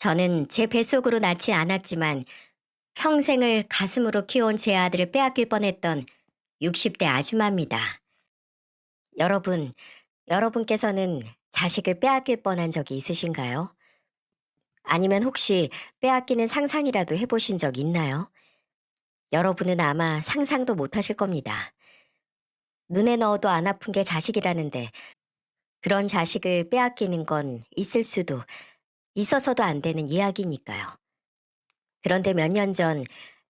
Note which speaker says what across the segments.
Speaker 1: 저는 제 뱃속으로 낳지 않았지만 평생을 가슴으로 키워온 제 아들을 빼앗길 뻔했던 60대 아줌마입니다. 여러분, 여러분께서는 자식을 빼앗길 뻔한 적이 있으신가요? 아니면 혹시 빼앗기는 상상이라도 해보신 적 있나요? 여러분은 아마 상상도 못 하실 겁니다. 눈에 넣어도 안 아픈 게 자식이라는데 그런 자식을 빼앗기는 건 있을 수도 있어서도 안 되는 이야기니까요. 그런데 몇 년 전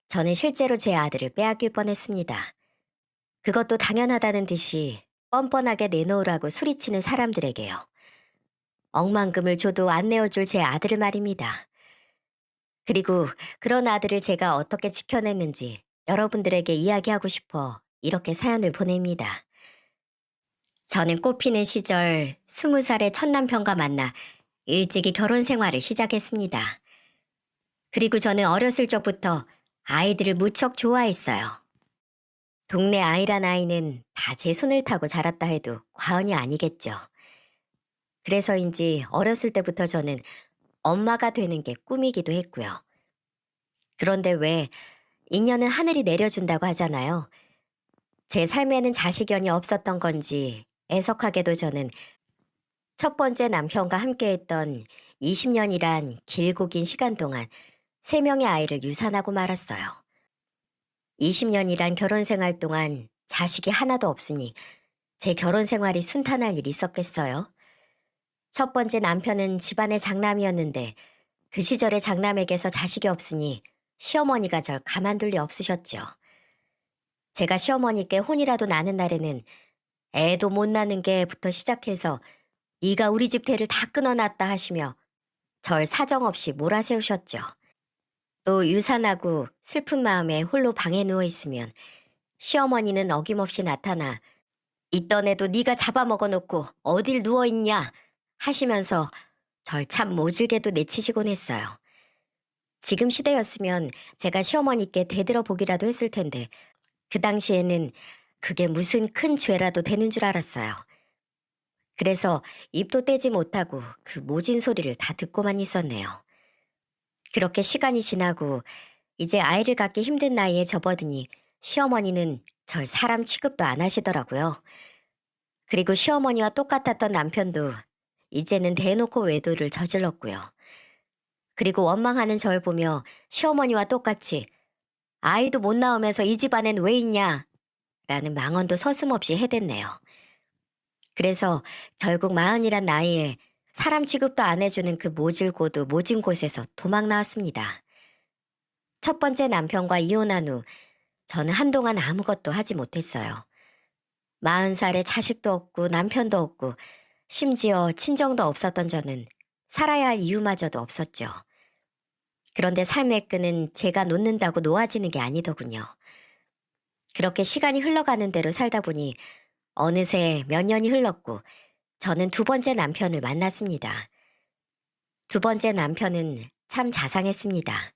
Speaker 1: 저는 실제로 제 아들을 빼앗길 뻔했습니다. 그것도 당연하다는 듯이 뻔뻔하게 내놓으라고 소리치는 사람들에게요. 억만금을 줘도 안 내어줄 제 아들을 말입니다. 그리고 그런 아들을 제가 어떻게 지켜냈는지 여러분들에게 이야기하고 싶어 이렇게 사연을 보냅니다. 저는 꽃피는 시절 20살의 첫 남편과 만나 일찍이 결혼 생활을 시작했습니다. 그리고 저는 어렸을 적부터 아이들을 무척 좋아했어요. 동네 아이란 아이는 다 제 손을 타고 자랐다 해도 과언이 아니겠죠. 그래서인지 어렸을 때부터 저는 엄마가 되는 게 꿈이기도 했고요. 그런데 왜 인연은 하늘이 내려준다고 하잖아요. 제 삶에는 자식연이 없었던 건지 애석하게도 저는 첫 번째 남편과 함께했던 20년이란 길고 긴 시간 동안 3명의 아이를 유산하고 말았어요. 20년이란 결혼 생활 동안 자식이 하나도 없으니 제 결혼 생활이 순탄할 일이 있었겠어요? 첫 번째 남편은 집안의 장남이었는데 그 시절에 장남에게서 자식이 없으니 시어머니가 절 가만둘 리 없으셨죠. 제가 시어머니께 혼이라도 나는 날에는 애도 못 낳는 게부터 시작해서 네가 우리 집 대를 다 끊어놨다 하시며 절 사정없이 몰아세우셨죠. 또 유산하고 슬픈 마음에 홀로 방에 누워있으면 시어머니는 어김없이 나타나 있던 애도 네가 잡아먹어놓고 어딜 누워있냐 하시면서 절 참 모질게도 내치시곤 했어요. 지금 시대였으면 제가 시어머니께 대들어보기라도 했을 텐데 그 당시에는 그게 무슨 큰 죄라도 되는 줄 알았어요. 그래서 입도 떼지 못하고 그 모진 소리를 다 듣고만 있었네요. 그렇게 시간이 지나고 이제 아이를 갖기 힘든 나이에 접어드니 시어머니는 절 사람 취급도 안 하시더라고요. 그리고 시어머니와 똑같았던 남편도 이제는 대놓고 외도를 저질렀고요. 그리고 원망하는 절 보며 시어머니와 똑같이 아이도 못 낳으면서 이 집안엔 왜 있냐 라는 망언도 서슴없이 해댔네요. 그래서 결국 40이란 나이에 사람 취급도 안 해주는 그 모질고도 모진 곳에서 도망 나왔습니다. 첫 번째 남편과 이혼한 후 저는 한동안 아무것도 하지 못했어요. 40살에 자식도 없고 남편도 없고 심지어 친정도 없었던 저는 살아야 할 이유마저도 없었죠. 그런데 삶의 끈은 제가 놓는다고 놓아지는 게 아니더군요. 그렇게 시간이 흘러가는 대로 살다 보니 어느새 몇 년이 흘렀고 저는 두 번째 남편을 만났습니다. 두 번째 남편은 참 자상했습니다.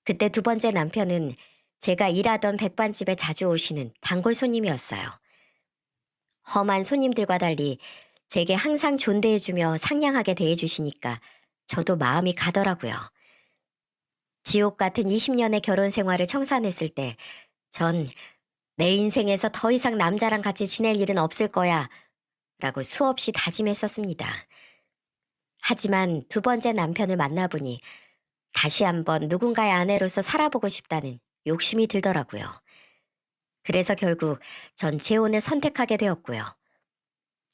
Speaker 1: 그때 두 번째 남편은 제가 일하던 백반집에 자주 오시는 단골 손님이었어요. 험한 손님들과 달리 제게 항상 존대해주며 상냥하게 대해주시니까 저도 마음이 가더라고요. 지옥 같은 20년의 결혼 생활을 청산했을 때 전 내 인생에서 더 이상 남자랑 같이 지낼 일은 없을 거야 라고 수없이 다짐했었습니다. 하지만 두 번째 남편을 만나보니 다시 한번 누군가의 아내로서 살아보고 싶다는 욕심이 들더라고요. 그래서 결국 전 재혼을 선택하게 되었고요.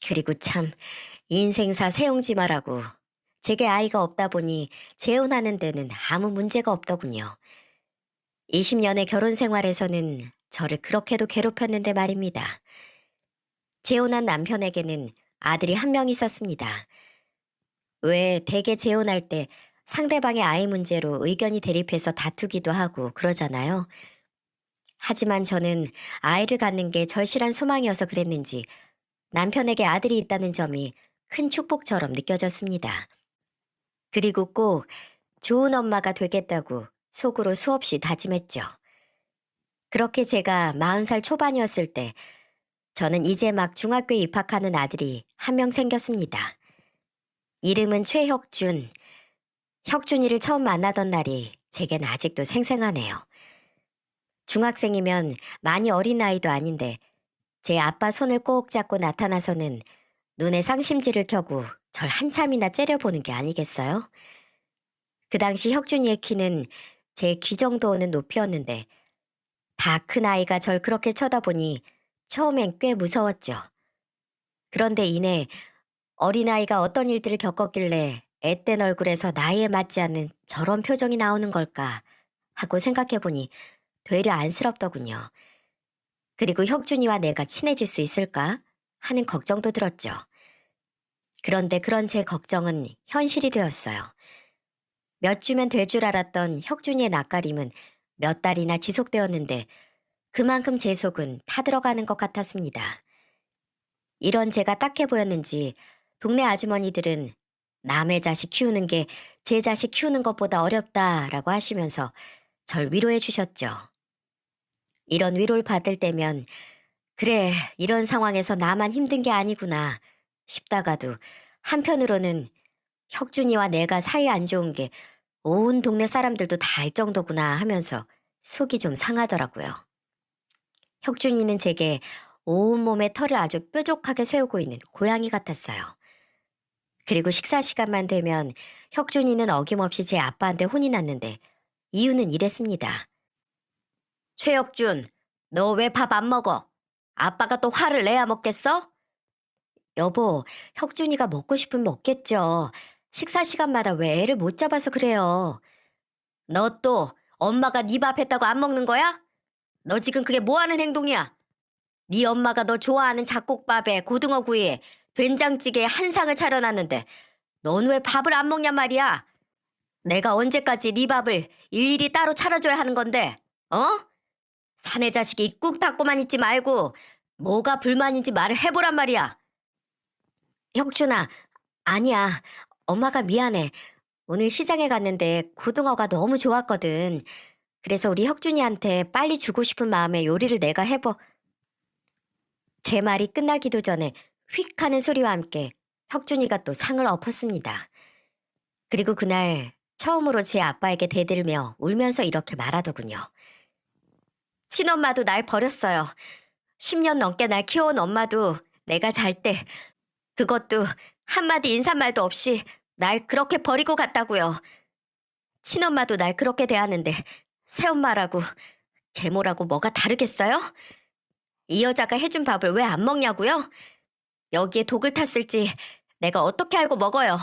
Speaker 1: 그리고 참 인생사 세용지마라고 제게 아이가 없다 보니 재혼하는 데는 아무 문제가 없더군요. 20년의 결혼 생활에서는 저를 그렇게도 괴롭혔는데 말입니다. 재혼한 남편에게는 아들이 한 명 있었습니다. 왜 대개 재혼할 때 상대방의 아이 문제로 의견이 대립해서 다투기도 하고 그러잖아요. 하지만 저는 아이를 갖는 게 절실한 소망이어서 그랬는지 남편에게 아들이 있다는 점이 큰 축복처럼 느껴졌습니다. 그리고 꼭 좋은 엄마가 되겠다고 속으로 수없이 다짐했죠. 그렇게 제가 40살 초반이었을 때 저는 이제 막 중학교에 입학하는 아들이 한 명 생겼습니다. 이름은 최혁준. 혁준이를 처음 만나던 날이 제겐 아직도 생생하네요. 중학생이면 많이 어린 나이도 아닌데 제 아빠 손을 꼭 잡고 나타나서는 눈에 상심지를 켜고 절 한참이나 째려보는 게 아니겠어요? 그 당시 혁준이의 키는 제 귀 정도는 높이였는데 다 큰 아이가 절 그렇게 쳐다보니 처음엔 꽤 무서웠죠. 그런데 이내 어린아이가 어떤 일들을 겪었길래 앳된 얼굴에서 나이에 맞지 않는 저런 표정이 나오는 걸까 하고 생각해보니 되려 안쓰럽더군요. 그리고 혁준이와 내가 친해질 수 있을까 하는 걱정도 들었죠. 그런데 그런 제 걱정은 현실이 되었어요. 몇 주면 될 줄 알았던 혁준이의 낯가림은 몇 달이나 지속되었는데 그만큼 제 속은 타들어가는 것 같았습니다. 이런 제가 딱해 보였는지 동네 아주머니들은 남의 자식 키우는 게 제 자식 키우는 것보다 어렵다라고 하시면서 절 위로해 주셨죠. 이런 위로를 받을 때면 그래, 이런 상황에서 나만 힘든 게 아니구나 싶다가도 한편으로는 혁준이와 내가 사이 안 좋은 게 온 동네 사람들도 다 알 정도구나 하면서 속이 좀 상하더라고요. 혁준이는 제게 온몸에 털을 아주 뾰족하게 세우고 있는 고양이 같았어요. 그리고 식사 시간만 되면 혁준이는 어김없이 제 아빠한테 혼이 났는데 이유는 이랬습니다. 최혁준, 너 왜 밥 안 먹어? 아빠가 또 화를 내야 먹겠어? 여보, 혁준이가 먹고 싶으면 먹겠죠. 식사 시간마다 왜 애를 못 잡아서 그래요. 너 또 엄마가 네 밥 했다고 안 먹는 거야? 너 지금 그게 뭐 하는 행동이야? 네 엄마가 너 좋아하는 잡곡밥에 고등어 구이에 된장찌개에 한 상을 차려놨는데 넌 왜 밥을 안 먹냔 말이야? 내가 언제까지 네 밥을 일일이 따로 차려줘야 하는 건데, 어? 사내 자식이 꾹 닫고만 있지 말고 뭐가 불만인지 말을 해보란 말이야. 혁준아, 아니야. 엄마가 미안해. 오늘 시장에 갔는데 고등어가 너무 좋았거든. 그래서 우리 혁준이한테 빨리 주고 싶은 마음에 요리를 내가 제 말이 끝나기도 전에 휙 하는 소리와 함께 혁준이가 또 상을 엎었습니다. 그리고 그날 처음으로 제 아빠에게 대들며 울면서 이렇게 말하더군요. 친엄마도 날 버렸어요. 10년 넘게 날 키워온 엄마도 내가 잘 때 그것도 한마디 인사말도 없이 날 그렇게 버리고 갔다고요. 친엄마도 날 그렇게 대하는데 새엄마라고 계모라고 뭐가 다르겠어요? 이 여자가 해준 밥을 왜 안 먹냐고요? 여기에 독을 탔을지 내가 어떻게 알고 먹어요?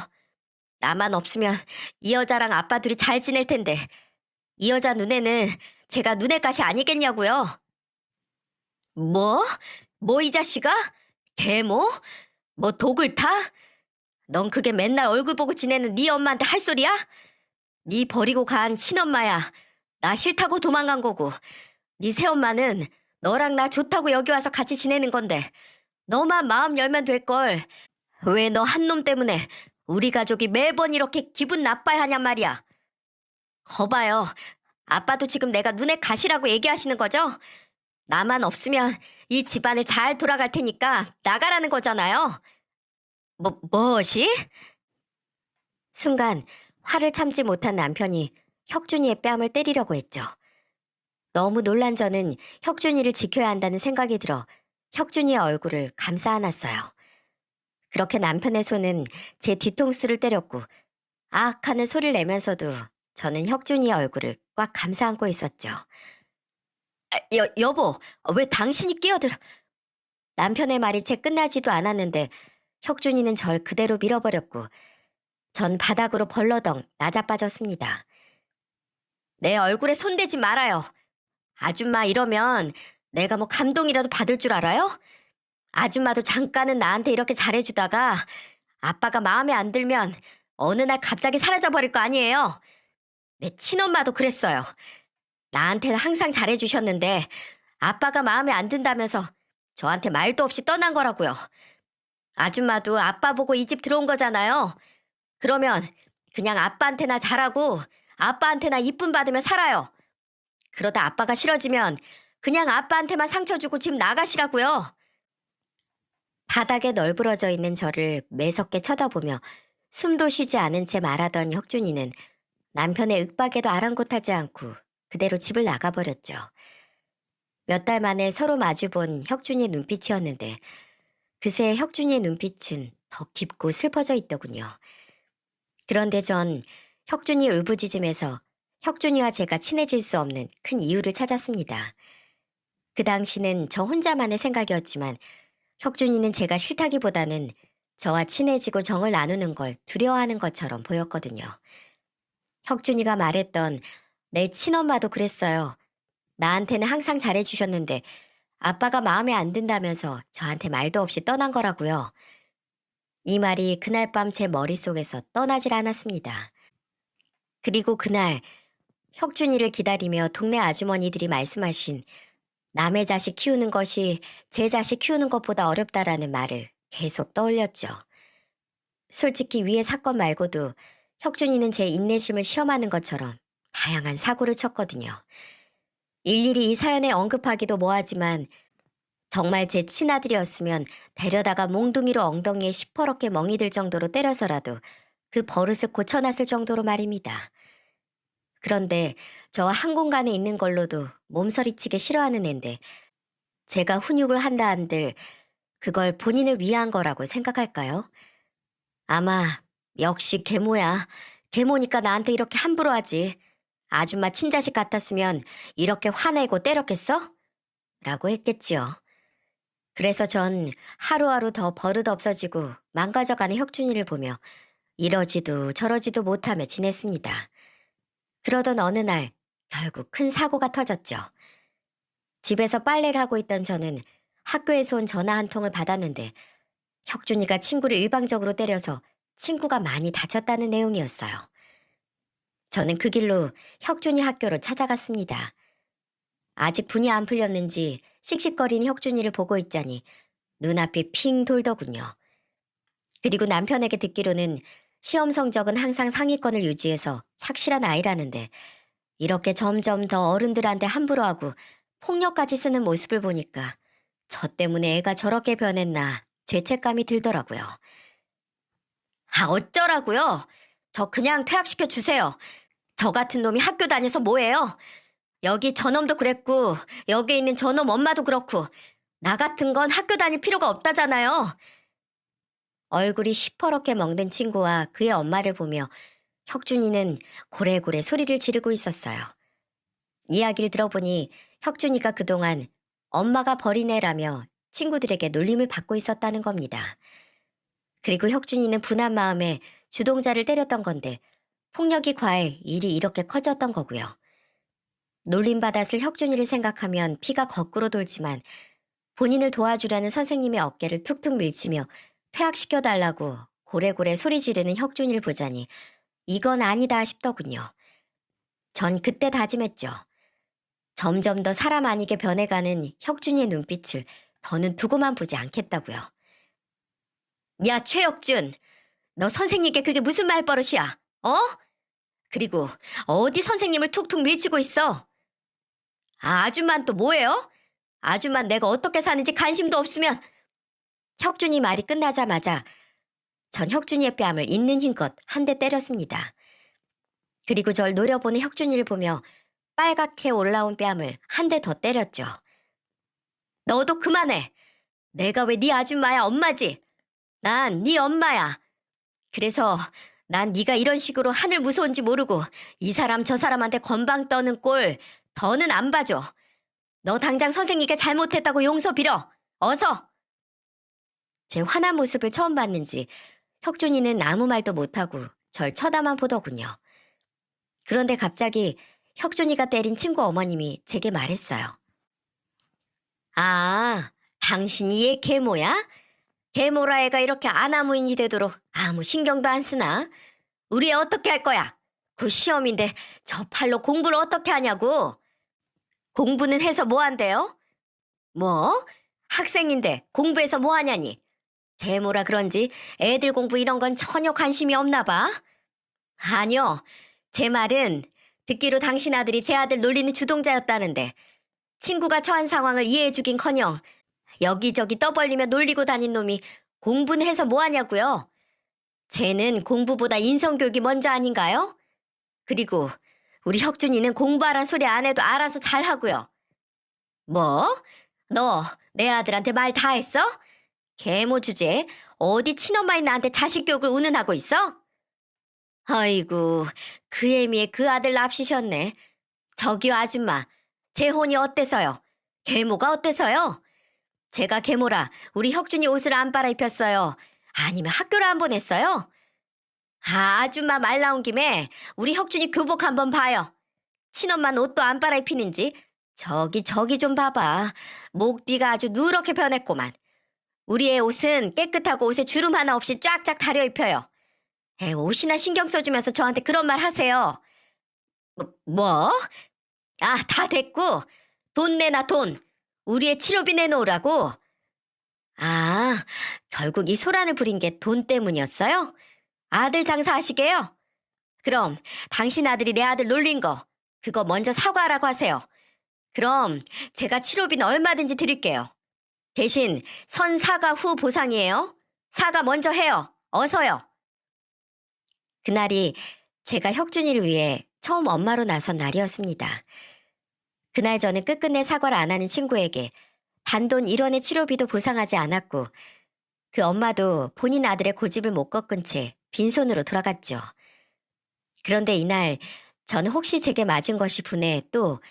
Speaker 1: 나만 없으면 이 여자랑 아빠 둘이 잘 지낼 텐데 이 여자 눈에는 제가 눈의 가시 아니겠냐고요? 뭐? 뭐 이 자식아? 계모? 뭐 독을 타? 넌 그게 맨날 얼굴 보고 지내는 네 엄마한테 할 소리야? 네 버리고 간 친엄마야. 나 싫다고 도망간 거고 네 새엄마는 너랑 나 좋다고 여기 와서 같이 지내는 건데 너만 마음 열면 될걸. 왜 너 한 놈 때문에 우리 가족이 매번 이렇게 기분 나빠야 하냔 말이야. 거봐요. 아빠도 지금 내가 눈에 가시라고 얘기하시는 거죠? 나만 없으면 이 집안을 잘 돌아갈 테니까 나가라는 거잖아요. 뭐시? 순간 화를 참지 못한 남편이 혁준이의 뺨을 때리려고 했죠. 너무 놀란 저는 혁준이를 지켜야 한다는 생각이 들어 혁준이의 얼굴을 감싸 안았어요. 그렇게 남편의 손은 제 뒤통수를 때렸고 아악 하는 소리를 내면서도 저는 혁준이의 얼굴을 꽉 감싸 안고 있었죠. 여보, 왜 당신이 끼어들어? 남편의 말이 채 끝나지도 않았는데 혁준이는 절 그대로 밀어버렸고 전 바닥으로 벌러덩 나자빠졌습니다. 내 얼굴에 손대지 말아요. 아줌마 이러면 내가 뭐 감동이라도 받을 줄 알아요? 아줌마도 잠깐은 나한테 이렇게 잘해주다가 아빠가 마음에 안 들면 어느 날 갑자기 사라져버릴 거 아니에요. 내 친엄마도 그랬어요. 나한테는 항상 잘해주셨는데 아빠가 마음에 안 든다면서 저한테 말도 없이 떠난 거라고요. 아줌마도 아빠 보고 이 집 들어온 거잖아요. 그러면 그냥 아빠한테나 잘하고 아빠한테나 이쁨 받으며 살아요. 그러다 아빠가 싫어지면 그냥 아빠한테만 상처 주고 집 나가시라고요. 바닥에 널브러져 있는 저를 매섭게 쳐다보며 숨도 쉬지 않은 채 말하던 혁준이는 남편의 윽박에도 아랑곳하지 않고 그대로 집을 나가버렸죠. 몇 달 만에 서로 마주본 혁준이의 눈빛이었는데 그새 혁준이의 눈빛은 더 깊고 슬퍼져 있더군요. 그런데 전 혁준이 울부짖음에서 혁준이와 제가 친해질 수 없는 큰 이유를 찾았습니다. 그 당시는 저 혼자만의 생각이었지만 혁준이는 제가 싫다기보다는 저와 친해지고 정을 나누는 걸 두려워하는 것처럼 보였거든요. 혁준이가 말했던 내 친엄마도 그랬어요. 나한테는 항상 잘해주셨는데 아빠가 마음에 안 든다면서 저한테 말도 없이 떠난 거라고요. 이 말이 그날 밤 제 머릿속에서 떠나질 않았습니다. 그리고 그날 혁준이를 기다리며 동네 아주머니들이 말씀하신 남의 자식 키우는 것이 제 자식 키우는 것보다 어렵다라는 말을 계속 떠올렸죠. 솔직히 위의 사건 말고도 혁준이는 제 인내심을 시험하는 것처럼 다양한 사고를 쳤거든요. 일일이 이 사연에 언급하기도 뭐하지만 정말 제 친아들이었으면 데려다가 몽둥이로 엉덩이에 시퍼렇게 멍이 들 정도로 때려서라도 그 버릇을 고쳐놨을 정도로 말입니다. 그런데 저 한 공간에 있는 걸로도 몸서리치기 싫어하는 앤데 제가 훈육을 한다 한들 그걸 본인을 위한 거라고 생각할까요? 아마 역시 계모야. 계모니까 나한테 이렇게 함부로 하지. 아줌마 친자식 같았으면 이렇게 화내고 때렸겠어? 라고 했겠지요. 그래서 전 하루하루 더 버릇 없어지고 망가져가는 혁준이를 보며 이러지도 저러지도 못하며 지냈습니다. 그러던 어느 날 결국 큰 사고가 터졌죠. 집에서 빨래를 하고 있던 저는 학교에서 온 전화 한 통을 받았는데 혁준이가 친구를 일방적으로 때려서 친구가 많이 다쳤다는 내용이었어요. 저는 그 길로 혁준이 학교로 찾아갔습니다. 아직 분이 안 풀렸는지 씩씩거리는 혁준이를 보고 있자니 눈앞이 핑 돌더군요. 그리고 남편에게 듣기로는 시험 성적은 항상 상위권을 유지해서 착실한 아이라는데 이렇게 점점 더 어른들한테 함부로 하고 폭력까지 쓰는 모습을 보니까 저 때문에 애가 저렇게 변했나 죄책감이 들더라고요. 아, 어쩌라고요? 저 그냥 퇴학시켜 주세요. 저 같은 놈이 학교 다녀서 뭐해요? 여기 저놈도 그랬고 여기 있는 저놈 엄마도 그렇고 나 같은 건 학교 다닐 필요가 없다잖아요. 얼굴이 시퍼렇게 먹는 친구와 그의 엄마를 보며 혁준이는 고래고래 소리를 지르고 있었어요. 이야기를 들어보니 혁준이가 그동안 엄마가 버린애라며 친구들에게 놀림을 받고 있었다는 겁니다. 그리고 혁준이는 분한 마음에 주동자를 때렸던 건데 폭력이 과해 일이 이렇게 커졌던 거고요. 놀림받았을 혁준이를 생각하면 피가 거꾸로 돌지만 본인을 도와주려는 선생님의 어깨를 툭툭 밀치며 퇴학시켜달라고 고래고래 소리 지르는 혁준이를 보자니 이건 아니다 싶더군요. 전 그때 다짐했죠. 점점 더 사람 아니게 변해가는 혁준이의 눈빛을 더는 두고만 보지 않겠다고요. 야, 최혁준! 너 선생님께 그게 무슨 말버릇이야? 어? 그리고 어디 선생님을 툭툭 밀치고 있어? 아, 아줌만 또 뭐예요? 아줌만 내가 어떻게 사는지 관심도 없으면 혁준이 말이 끝나자마자 전 혁준이의 뺨을 있는 힘껏 한 대 때렸습니다. 그리고 절 노려보는 혁준이를 보며 빨갛게 올라온 뺨을 한 대 더 때렸죠. 너도 그만해. 내가 왜 네 아줌마야, 엄마지? 난 네 엄마야. 그래서 난 네가 이런 식으로 하늘 무서운지 모르고 이 사람 저 사람한테 건방 떠는 꼴 더는 안 봐줘. 너 당장 선생님께 잘못했다고 용서 빌어. 어서. 제 화난 모습을 처음 봤는지 혁준이는 아무 말도 못하고 절 쳐다만 보더군요. 그런데 갑자기 혁준이가 때린 친구 어머님이 제게 말했어요. 아, 당신이 얘 계모야? 계모라 애가 이렇게 아나무인이 되도록 아무 신경도 안 쓰나? 우리 애 어떻게 할 거야? 그 시험인데 저 팔로 공부를 어떻게 하냐고? 공부는 해서 뭐 한대요? 뭐? 학생인데 공부해서 뭐 하냐니? 계모라 그런지 애들 공부 이런 건 전혀 관심이 없나 봐. 아니요. 제 말은 듣기로 당신 아들이 제 아들 놀리는 주동자였다는데 친구가 처한 상황을 이해해주긴커녕 여기저기 떠벌리며 놀리고 다닌 놈이 공부는 해서 뭐 하냐고요. 쟤는 공부보다 인성교육이 먼저 아닌가요? 그리고 우리 혁준이는 공부하란 소리 안 해도 알아서 잘하고요. 뭐? 너 내 아들한테 말 다 했어? 계모 주제 어디 친엄마인 나한테 자식 교육을 운운하고 있어? 아이고 그 애미에 그 아들 납시셨네. 저기요 아줌마 제 혼이 어때서요? 계모가 어때서요? 제가 계모라 우리 혁준이 옷을 안 빨아입혔어요. 아니면 학교를 안 보냈어요? 아, 아줌마 말 나온 김에 우리 혁준이 교복 한번 봐요. 친엄마는 옷도 안 빨아입히는지 저기 좀 봐봐. 목 뒤가 아주 누렇게 변했구만. 우리 애 옷은 깨끗하고 옷에 주름 하나 없이 쫙쫙 다려 입혀요. 에 옷이나 신경 써주면서 저한테 그런 말 하세요. 뭐? 아, 다 됐고 돈 내놔 돈. 우리 애 치료비 내놓으라고. 아, 결국 이 소란을 부린 게 돈 때문이었어요? 아들 장사하시게요? 그럼 당신 아들이 내 아들 놀린 거 그거 먼저 사과하라고 하세요. 그럼 제가 치료비는 얼마든지 드릴게요. 대신 선 사과 후 보상이에요. 사과 먼저 해요. 어서요. 그날이 제가 혁준이를 위해 처음 엄마로 나선 날이었습니다. 그날 저는 끝끝내 사과를 안 하는 친구에게 단돈 1원의 치료비도 보상하지 않았고 그 엄마도 본인 아들의 고집을 못 꺾은 채 빈손으로 돌아갔죠. 그런데 이날 저는 혹시 제게 맞은 것이 분해 또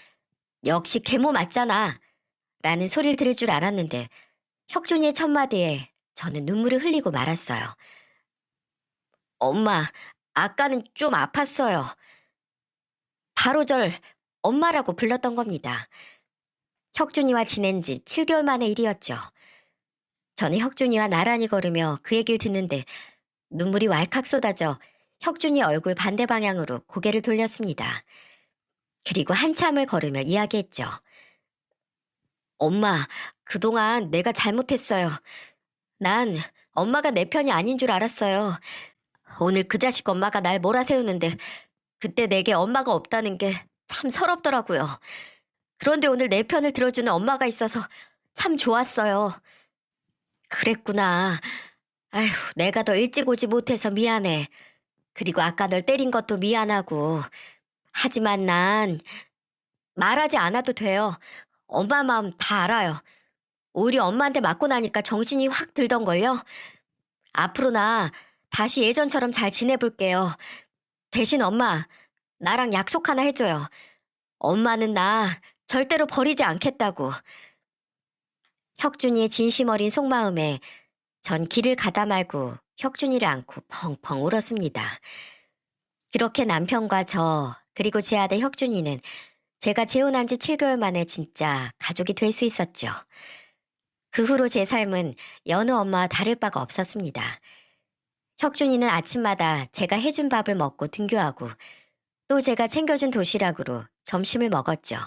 Speaker 1: 역시 계모 맞잖아 라는 소리를 들을 줄 알았는데 혁준이의 첫마디에 저는 눈물을 흘리고 말았어요. 엄마, 아까는 좀 아팠어요. 바로 절 엄마라고 불렀던 겁니다. 혁준이와 지낸 지 7개월 만의 일이었죠. 저는 혁준이와 나란히 걸으며 그 얘기를 듣는데 눈물이 왈칵 쏟아져 혁준이 얼굴 반대 방향으로 고개를 돌렸습니다. 그리고 한참을 걸으며 이야기했죠. 엄마, 그동안 내가 잘못했어요. 난 엄마가 내 편이 아닌 줄 알았어요. 오늘 그 자식 엄마가 날 몰아세우는데 그때 내게 엄마가 없다는 게 참 서럽더라고요. 그런데 오늘 내 편을 들어주는 엄마가 있어서 참 좋았어요. 그랬구나. 아휴, 내가 더 일찍 오지 못해서 미안해. 그리고 아까 널 때린 것도 미안하고. 하지만 난 말하지 않아도 돼요. 엄마 마음 다 알아요. 오히려 엄마한테 맞고 나니까 정신이 확 들던걸요. 앞으로 나 다시 예전처럼 잘 지내볼게요. 대신 엄마, 나랑 약속 하나 해줘요. 엄마는 나 절대로 버리지 않겠다고. 혁준이의 진심 어린 속마음에 전 길을 가다 말고 혁준이를 안고 펑펑 울었습니다. 그렇게 남편과 저, 그리고 제 아들 혁준이는 제가 재혼한 지 7개월 만에 진짜 가족이 될 수 있었죠. 그 후로 제 삶은 여느 엄마와 다를 바가 없었습니다. 혁준이는 아침마다 제가 해준 밥을 먹고 등교하고 또 제가 챙겨준 도시락으로 점심을 먹었죠.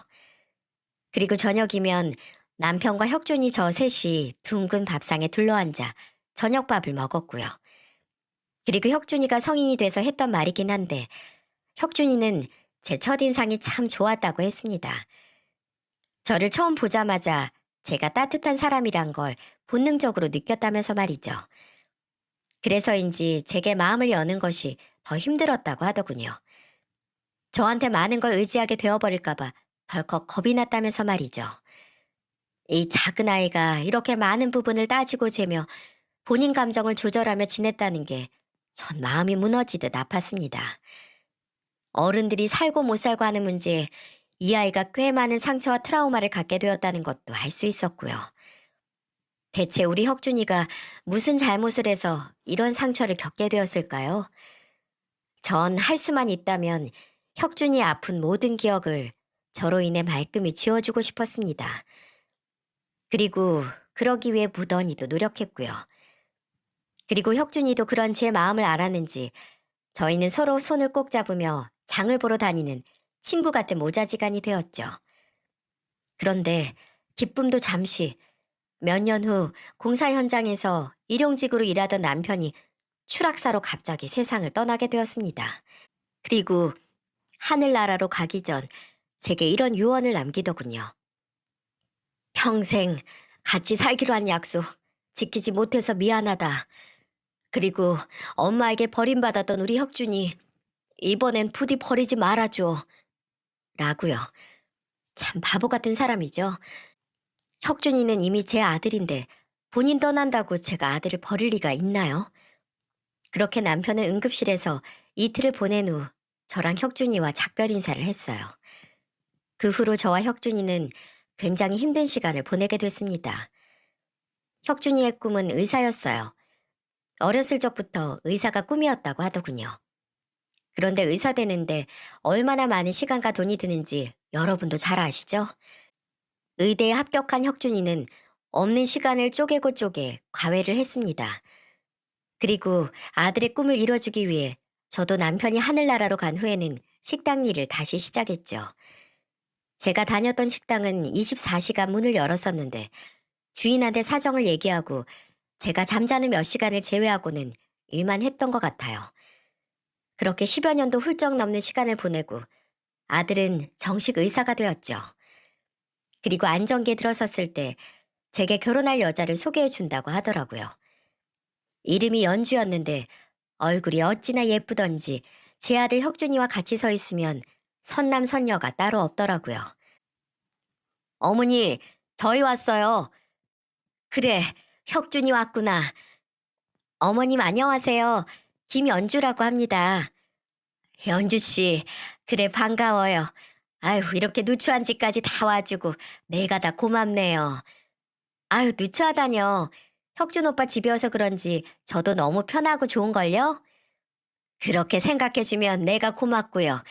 Speaker 1: 그리고 저녁이면 남편과 혁준이 저 셋이 둥근 밥상에 둘러앉아 저녁밥을 먹었고요. 그리고 혁준이가 성인이 돼서 했던 말이긴 한데 혁준이는 제 첫인상이 참 좋았다고 했습니다. 저를 처음 보자마자 제가 따뜻한 사람이란 걸 본능적으로 느꼈다면서 말이죠. 그래서인지 제게 마음을 여는 것이 더 힘들었다고 하더군요. 저한테 많은 걸 의지하게 되어버릴까봐 덜컥 겁이 났다면서 말이죠. 이 작은 아이가 이렇게 많은 부분을 따지고 재며 본인 감정을 조절하며 지냈다는 게 전 마음이 무너지듯 아팠습니다. 어른들이 살고 못 살고 하는 문제에 이 아이가 꽤 많은 상처와 트라우마를 갖게 되었다는 것도 알 수 있었고요. 대체 우리 혁준이가 무슨 잘못을 해서 이런 상처를 겪게 되었을까요? 전 할 수만 있다면 혁준이의 아픈 모든 기억을 저로 인해 말끔히 지워주고 싶었습니다. 그리고 그러기 위해 무던히도 노력했고요. 그리고 혁준이도 그런 제 마음을 알았는지 저희는 서로 손을 꼭 잡으며 장을 보러 다니는 친구 같은 모자지간이 되었죠. 그런데 기쁨도 잠시 몇 년 후 공사 현장에서 일용직으로 일하던 남편이 추락사로 갑자기 세상을 떠나게 되었습니다. 그리고 하늘나라로 가기 전 제게 이런 유언을 남기더군요. 평생 같이 살기로 한 약속 지키지 못해서 미안하다. 그리고 엄마에게 버림받았던 우리 혁준이 이번엔 부디 버리지 말아줘. 라고요. 참 바보 같은 사람이죠. 혁준이는 이미 제 아들인데 본인 떠난다고 제가 아들을 버릴 리가 있나요? 그렇게 남편은 응급실에서 이틀을 보낸 후 저랑 혁준이와 작별 인사를 했어요. 그 후로 저와 혁준이는 굉장히 힘든 시간을 보내게 됐습니다. 혁준이의 꿈은 의사였어요. 어렸을 적부터 의사가 꿈이었다고 하더군요. 그런데 의사 되는데 얼마나 많은 시간과 돈이 드는지 여러분도 잘 아시죠? 의대에 합격한 혁준이는 없는 시간을 쪼개고 쪼개 과외를 했습니다. 그리고 아들의 꿈을 이뤄주기 위해 저도 남편이 하늘나라로 간 후에는 식당 일을 다시 시작했죠. 제가 다녔던 식당은 24시간 문을 열었었는데 주인한테 사정을 얘기하고 제가 잠자는 몇 시간을 제외하고는 일만 했던 것 같아요. 그렇게 10여 년도 훌쩍 넘는 시간을 보내고 아들은 정식 의사가 되었죠. 그리고 안정기에 들어섰을 때 제게 결혼할 여자를 소개해 준다고 하더라고요. 이름이 연주였는데 얼굴이 어찌나 예쁘던지 제 아들 혁준이와 같이 서 있으면 선남선녀가 따로 없더라고요. 어머니, 저희 왔어요. 그래, 혁준이 왔구나. 어머님 안녕하세요. 김연주라고 합니다. 연주 씨, 그래 반가워요. 아유, 이렇게 누추한 집까지 다 와주고 내가 다 고맙네요. 아유, 누추하다뇨. 혁준 오빠 집이어서 그런지 저도 너무 편하고 좋은걸요? 그렇게 생각해주면 내가 고맙고요.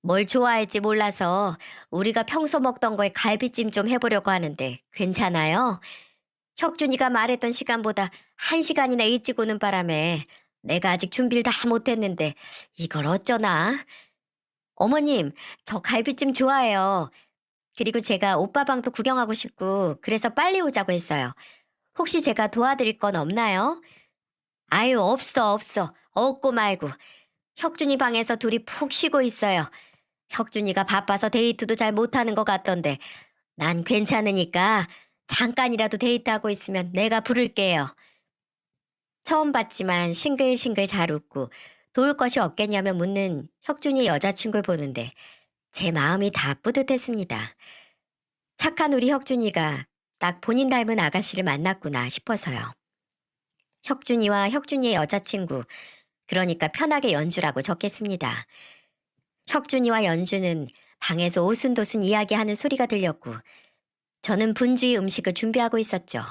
Speaker 1: 뭘 좋아할지 몰라서 우리가 평소 먹던 거에 갈비찜 좀 해보려고 하는데 괜찮아요? 혁준이가 말했던 시간보다 1시간이나 일찍 오는 바람에 내가 아직 준비를 다 못했는데 이걸 어쩌나? 어머님, 저 갈비찜 좋아해요. 그리고 제가 오빠 방도 구경하고 싶고 그래서 빨리 오자고 했어요. 혹시 제가 도와드릴 건 없나요? 아유, 없어, 없어. 없고 말고. 혁준이 방에서 둘이 푹 쉬고 있어요. 혁준이가 바빠서 데이트도 잘 못하는 것 같던데 난 괜찮으니까 잠깐이라도 데이트하고 있으면 내가 부를게요. 처음 봤지만 싱글싱글 잘 웃고 도울 것이 없겠냐며 묻는 혁준이 여자친구를 보는데 제 마음이 다 뿌듯했습니다. 착한 우리 혁준이가 딱 본인 닮은 아가씨를 만났구나 싶어서요. 혁준이와 혁준이의 여자친구, 그러니까 편하게 연주라고 적겠습니다. 혁준이와 연주는 방에서 오순도순 이야기하는 소리가 들렸고 저는 분주히 음식을 준비하고 있었죠.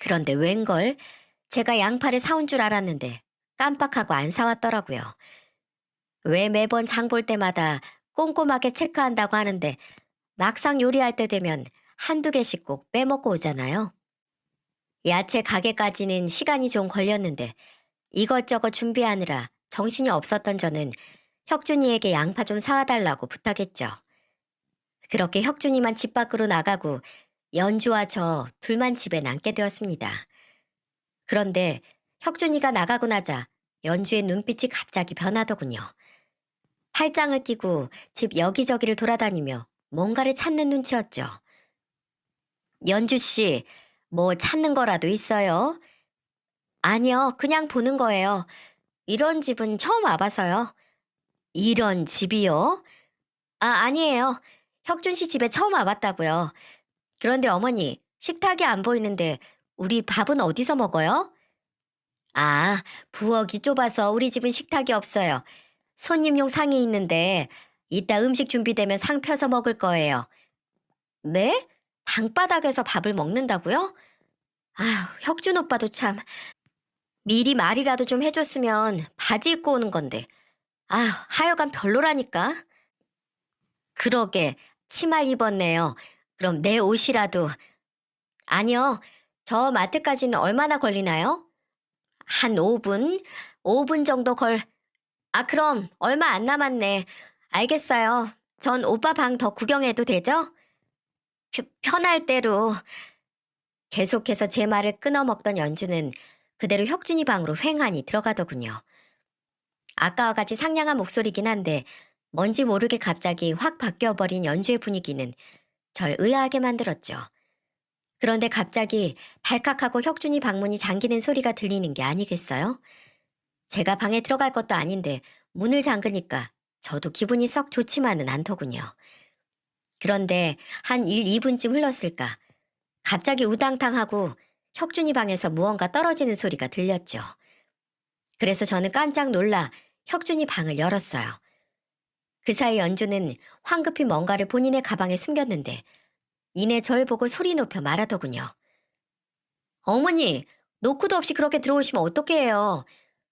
Speaker 1: 그런데 웬걸 제가 양파를 사온 줄 알았는데 깜빡하고 안 사왔더라고요. 왜 매번 장볼 때마다 꼼꼼하게 체크한다고 하는데 막상 요리할 때 되면 한두 개씩 꼭 빼먹고 오잖아요. 야채 가게까지는 시간이 좀 걸렸는데 이것저것 준비하느라 정신이 없었던 저는 혁준이에게 양파 좀 사와달라고 부탁했죠. 그렇게 혁준이만 집 밖으로 나가고 연주와 저 둘만 집에 남게 되었습니다. 그런데 혁준이가 나가고 나자 연주의 눈빛이 갑자기 변하더군요. 팔짱을 끼고 집 여기저기를 돌아다니며 뭔가를 찾는 눈치였죠. 연주 씨, 뭐 찾는 거라도 있어요? 아니요, 그냥 보는 거예요. 이런 집은 처음 와봐서요. 이런 집이요? 아, 아니에요. 혁준 씨 집에 처음 와봤다고요. 그런데 어머니, 식탁이 안 보이는데 우리 밥은 어디서 먹어요? 아, 부엌이 좁아서 우리 집은 식탁이 없어요. 손님용 상이 있는데 이따 음식 준비되면 상 펴서 먹을 거예요. 네? 방바닥에서 밥을 먹는다고요? 아휴, 혁준 오빠도 참. 미리 말이라도 좀 해줬으면 바지 입고 오는 건데. 아휴, 하여간 별로라니까. 그러게, 치마 입었네요. 그럼 내 옷이라도. 아니요, 저 마트까지는 얼마나 걸리나요? 한 5분? 5분 정도 아, 그럼 얼마 안 남았네. 알겠어요. 전 오빠 방 더 구경해도 되죠? 편할 대로. 계속해서 제 말을 끊어먹던 연주는 그대로 혁준이 방으로 횡하니 들어가더군요. 아까와 같이 상냥한 목소리긴 한데 뭔지 모르게 갑자기 확 바뀌어버린 연주의 분위기는 절 의아하게 만들었죠. 그런데 갑자기 달칵하고 혁준이 방문이 잠기는 소리가 들리는 게 아니겠어요? 제가 방에 들어갈 것도 아닌데 문을 잠그니까 저도 기분이 썩 좋지만은 않더군요. 그런데 한 1, 2분쯤 흘렀을까? 갑자기 우당탕하고 혁준이 방에서 무언가 떨어지는 소리가 들렸죠. 그래서 저는 깜짝 놀라 혁준이 방을 열었어요. 그 사이 연주는 황급히 뭔가를 본인의 가방에 숨겼는데 이내 절 보고 소리 높여 말하더군요. 어머니, 노크도 없이 그렇게 들어오시면 어떡해요.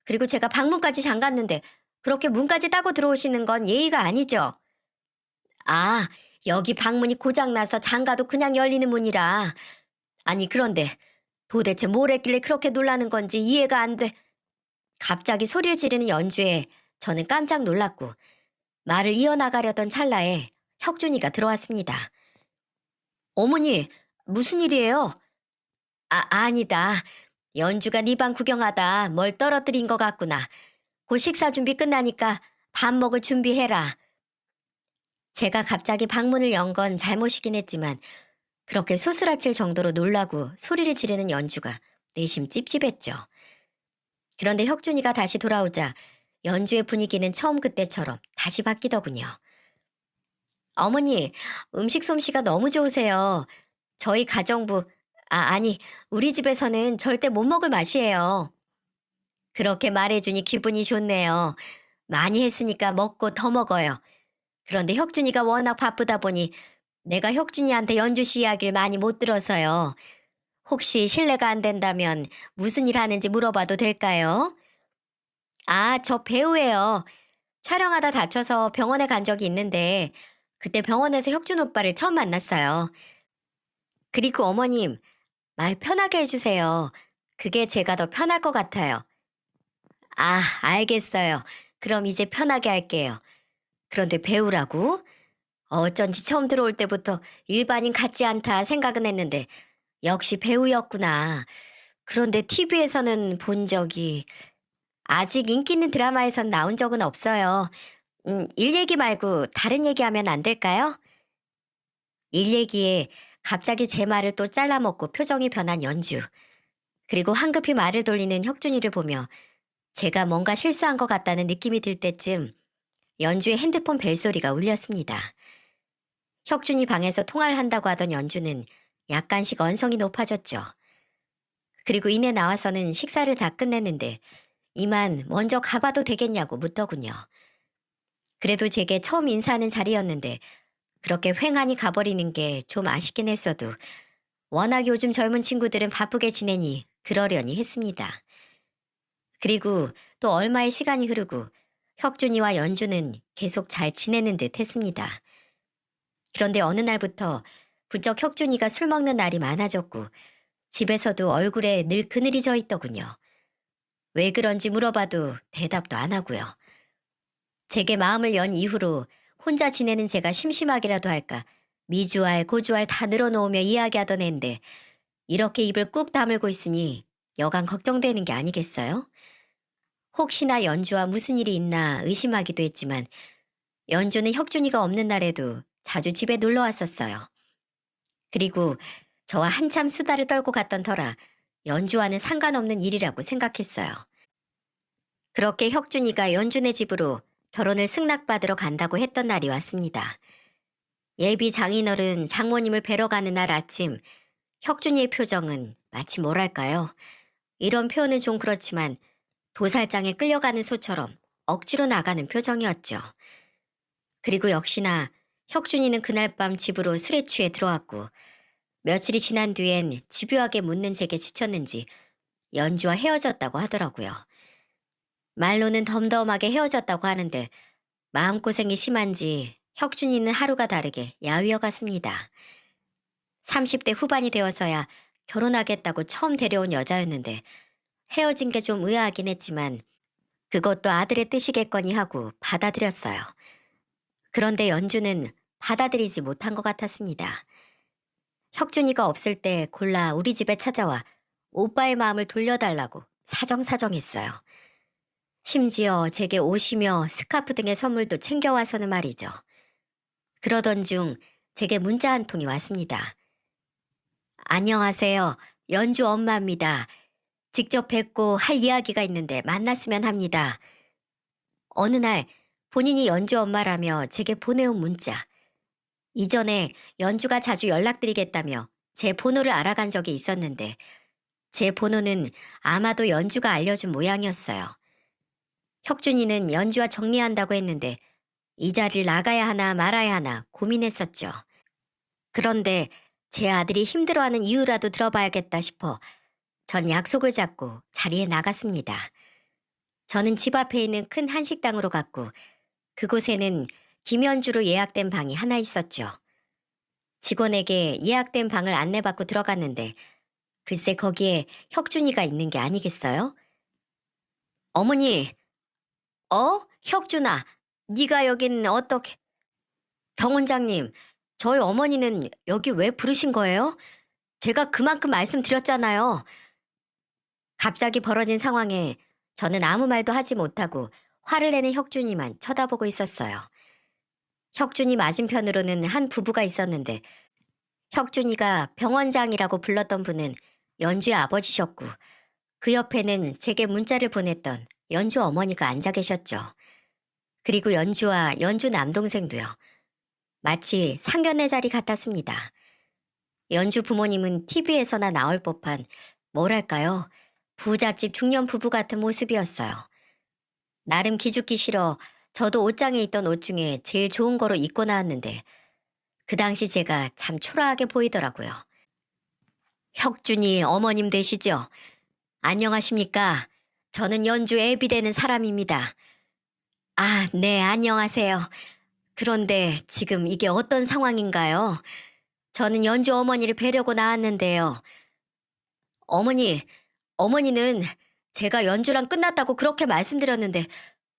Speaker 1: 그리고 제가 방문까지 잠갔는데 그렇게 문까지 따고 들어오시는 건 예의가 아니죠. 아, 여기 방문이 고장나서 잠가도 그냥 열리는 문이라. 아니, 그런데 도대체 뭘 했길래 그렇게 놀라는 건지 이해가 안 돼. 갑자기 소리를 지르는 연주에 저는 깜짝 놀랐고 말을 이어나가려던 찰나에 혁준이가 들어왔습니다. 어머니, 무슨 일이에요? 아니다. 연주가 네 방 구경하다 뭘 떨어뜨린 것 같구나. 곧 식사 준비 끝나니까 밥 먹을 준비해라. 제가 갑자기 방문을 연 건 잘못이긴 했지만 그렇게 소스라칠 정도로 놀라고 소리를 지르는 연주가 내심 찝찝했죠. 그런데 혁준이가 다시 돌아오자 연주의 분위기는 처음 그때처럼 다시 바뀌더군요. 어머니, 음식 솜씨가 너무 좋으세요. 저희 가정부, 아니, 우리 집에서는 절대 못 먹을 맛이에요. 그렇게 말해주니 기분이 좋네요. 많이 했으니까 먹고 더 먹어요. 그런데 혁준이가 워낙 바쁘다 보니 내가 혁준이한테 연주 씨 이야기를 많이 못 들어서요. 혹시 실례가 안 된다면 무슨 일 하는지 물어봐도 될까요? 저 배우예요. 촬영하다 다쳐서 병원에 간 적이 있는데 그때 병원에서 혁준 오빠를 처음 만났어요. 그리고 어머님, 말 편하게 해주세요. 그게 제가 더 편할 것 같아요. 알겠어요. 그럼 이제 편하게 할게요. 그런데 배우라고? 어쩐지 처음 들어올 때부터 일반인 같지 않다 생각은 했는데 역시 배우였구나. 그런데 TV에서는 본 적이 아직 인기 있는 드라마에선 나온 적은 없어요. 일 얘기 말고 다른 얘기하면 안 될까요? 일 얘기에 갑자기 제 말을 또 잘라먹고 표정이 변한 연주. 그리고 황급히 말을 돌리는 혁준이를 보며 제가 뭔가 실수한 것 같다는 느낌이 들 때쯤 연주의 핸드폰 벨소리가 울렸습니다. 혁준이 방에서 통화를 한다고 하던 연주는 약간씩 언성이 높아졌죠. 그리고 이내 나와서는 식사를 다 끝냈는데 이만 먼저 가봐도 되겠냐고 묻더군요. 그래도 제게 처음 인사하는 자리였는데 그렇게 횡하니 가버리는 게 좀 아쉽긴 했어도 워낙 요즘 젊은 친구들은 바쁘게 지내니 그러려니 했습니다. 그리고 또 얼마의 시간이 흐르고 혁준이와 연주는 계속 잘 지내는 듯 했습니다. 그런데 어느 날부터 부쩍 혁준이가 술 먹는 날이 많아졌고 집에서도 얼굴에 늘 그늘이 져 있더군요. 왜 그런지 물어봐도 대답도 안 하고요. 제게 마음을 연 이후로 혼자 지내는 제가 심심하기라도 할까 미주알 고주알 다 늘어놓으며 이야기하던 앤데 이렇게 입을 꾹 다물고 있으니 여간 걱정되는 게 아니겠어요? 혹시나 연주와 무슨 일이 있나 의심하기도 했지만 연주는 혁준이가 없는 날에도 자주 집에 놀러 왔었어요. 그리고 저와 한참 수다를 떨고 갔던 터라 연주와는 상관없는 일이라고 생각했어요. 그렇게 혁준이가 연주네 집으로 결혼을 승낙받으러 간다고 했던 날이 왔습니다. 예비 장인어른 장모님을 뵈러 가는 날 아침 혁준이의 표정은 마치 뭐랄까요? 이런 표현은 좀 그렇지만 도살장에 끌려가는 소처럼 억지로 나가는 표정이었죠. 그리고 역시나 혁준이는 그날 밤 집으로 술에 취해 들어왔고 며칠이 지난 뒤엔 집요하게 묻는 제게 지쳤는지 연주와 헤어졌다고 하더라고요. 말로는 덤덤하게 헤어졌다고 하는데 마음고생이 심한지 혁준이는 하루가 다르게 야위어 갔습니다. 30대 후반이 되어서야 결혼하겠다고 처음 데려온 여자였는데 헤어진 게 좀 의아하긴 했지만 그것도 아들의 뜻이겠거니 하고 받아들였어요. 그런데 연주는 받아들이지 못한 것 같았습니다. 혁준이가 없을 때 골라 우리 집에 찾아와 오빠의 마음을 돌려달라고 사정사정했어요. 심지어 제게 옷이며 스카프 등의 선물도 챙겨와서는 말이죠. 그러던 중 제게 문자 한 통이 왔습니다. 안녕하세요. 연주 엄마입니다. 직접 뵙고 할 이야기가 있는데 만났으면 합니다. 어느 날 본인이 연주 엄마라며 제게 보내온 문자. 이전에 연주가 자주 연락드리겠다며 제 번호를 알아간 적이 있었는데 제 번호는 아마도 연주가 알려준 모양이었어요. 혁준이는 연주와 정리한다고 했는데 이 자리를 나가야 하나 말아야 하나 고민했었죠. 그런데 제 아들이 힘들어하는 이유라도 들어봐야겠다 싶어 전 약속을 잡고 자리에 나갔습니다. 저는 집 앞에 있는 큰 한식당으로 갔고 그곳에는 김연주로 예약된 방이 하나 있었죠. 직원에게 예약된 방을 안내받고 들어갔는데 글쎄 거기에 혁준이가 있는 게 아니겠어요? 어머니, 혁준아, 네가 여긴 어떻게... 병 원장님, 저희 어머니는 여기 왜 부르신 거예요? 제가 그만큼 말씀드렸잖아요. 갑자기 벌어진 상황에 저는 아무 말도 하지 못하고 화를 내는 혁준이만 쳐다보고 있었어요. 혁준이 맞은편으로는 한 부부가 있었는데 혁준이가 병원장이라고 불렀던 분은 연주의 아버지셨고 그 옆에는 제게 문자를 보냈던 연주 어머니가 앉아 계셨죠. 그리고 연주와 연주 남동생도요. 마치 상견례 자리 같았습니다. 연주 부모님은 TV에서나 나올 법한 뭐랄까요? 부잣집 중년 부부 같은 모습이었어요. 나름 기죽기 싫어 저도 옷장에 있던 옷 중에 제일 좋은 거로 입고 나왔는데 그 당시 제가 참 초라하게 보이더라고요. 혁준이 어머님 되시죠? 안녕하십니까? 저는 연주 애비 되는 사람입니다. 아, 네, 안녕하세요. 그런데 지금 이게 어떤 상황인가요? 저는 연주 어머니를 뵈려고 나왔는데요. 어머니, 어머니는 제가 연주랑 끝났다고 그렇게 말씀드렸는데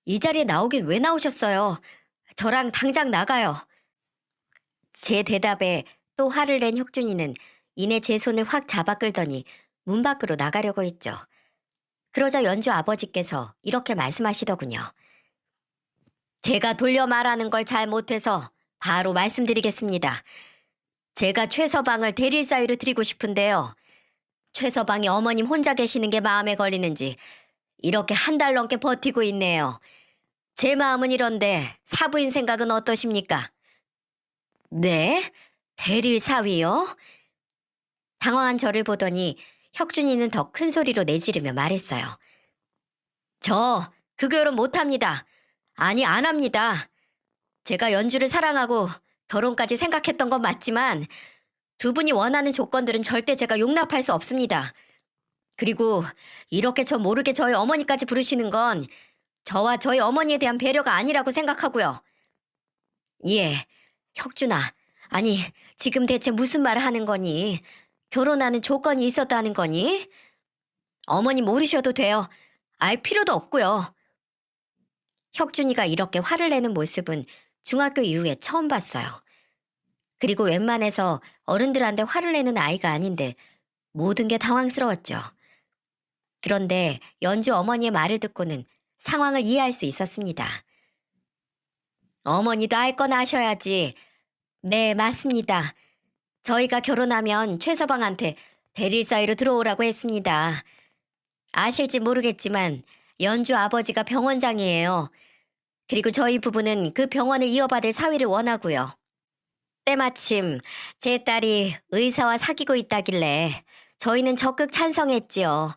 Speaker 1: 이 자리에 나오긴 왜 나오셨어요? 저랑 당장 나가요. 제 대답에 또 화를 낸 혁준이는 이내 제 손을 확 잡아 끌더니 문 밖으로 나가려고 했죠. 그러자 연주 아버지께서 이렇게 말씀하시더군요. 제가 돌려 말하는 걸 잘 못해서 바로 말씀드리겠습니다. 제가 최서방을 대릴 사유로 드리고 싶은데요. 최서방이 어머님 혼자 계시는 게 마음에 걸리는지 이렇게 한 달 넘게 버티고 있네요. 제 마음은 이런데 사부인 생각은 어떠십니까? 네? 대릴 사위요? 당황한 저를 보더니 혁준이는 더 큰 소리로 내지르며 말했어요. 저 그 결혼 못합니다. 아니 안 합니다. 제가 연주를 사랑하고 결혼까지 생각했던 건 맞지만 두 분이 원하는 조건들은 절대 제가 용납할 수 없습니다. 그리고 이렇게 저 모르게 저희 어머니까지 부르시는 건 저와 저희 어머니에 대한 배려가 아니라고 생각하고요. 예, 혁준아. 아니, 지금 대체 무슨 말을 하는 거니? 결혼하는 조건이 있었다는 거니? 어머니 모르셔도 돼요. 알 필요도 없고요. 혁준이가 이렇게 화를 내는 모습은 중학교 이후에 처음 봤어요. 그리고 웬만해서 어른들한테 화를 내는 아이가 아닌데 모든 게 당황스러웠죠. 그런데 연주 어머니의 말을 듣고는 상황을 이해할 수 있었습니다. 어머니도 알 건 아셔야지. 네, 맞습니다. 저희가 결혼하면 최서방한테 대릴 사이로 들어오라고 했습니다. 아실지 모르겠지만 연주 아버지가 병원장이에요. 그리고 저희 부부는 그 병원을 이어받을 사위를 원하고요. 때마침 제 딸이 의사와 사귀고 있다길래 저희는 적극 찬성했지요.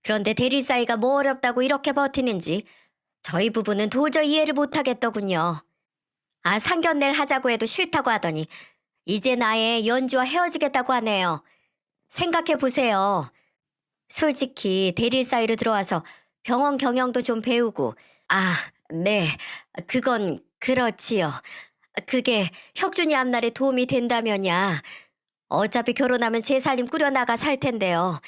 Speaker 1: 그런데 대릴 사이가 뭐 어렵다고 이렇게 버티는지 저희 부부는 도저히 이해를 못하겠더군요. 아, 상견례를 하자고 해도 싫다고 하더니 이제 나의 연주와 헤어지겠다고 하네요. 생각해 보세요. 솔직히 대릴 사이로 들어와서 병원 경영도 좀 배우고 아, 네. 그건 그렇지요. 그게 혁준이 앞날에 도움이 된다면야. 어차피 결혼하면 제 살림 꾸려나가 살 텐데요.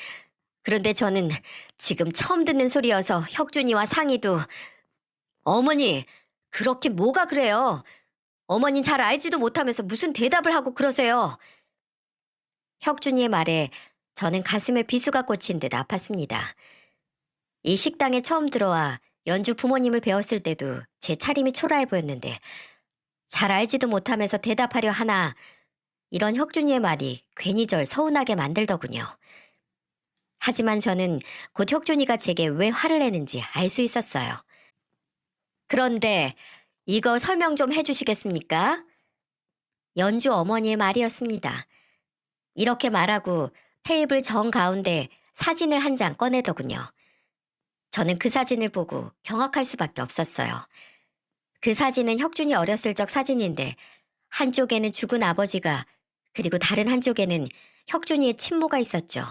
Speaker 1: 그런데 저는 지금 처음 듣는 소리여서 혁준이와 상의도 어머니, 그렇게 뭐가 그래요? 어머닌 잘 알지도 못하면서 무슨 대답을 하고 그러세요? 혁준이의 말에 저는 가슴에 비수가 꽂힌 듯 아팠습니다. 이 식당에 처음 들어와 연주 부모님을 배웠을 때도 제 차림이 초라해 보였는데 잘 알지도 못하면서 대답하려 하나 이런 혁준이의 말이 괜히 절 서운하게 만들더군요. 하지만 저는 곧 혁준이가 제게 왜 화를 내는지 알 수 있었어요. 그런데 이거 설명 좀 해주시겠습니까? 연주 어머니의 말이었습니다. 이렇게 말하고 테이블 정 가운데 사진을 한 장 꺼내더군요. 저는 그 사진을 보고 경악할 수밖에 없었어요. 그 사진은 혁준이 어렸을 적 사진인데 한쪽에는 죽은 아버지가 그리고 다른 한쪽에는 혁준이의 친모가 있었죠.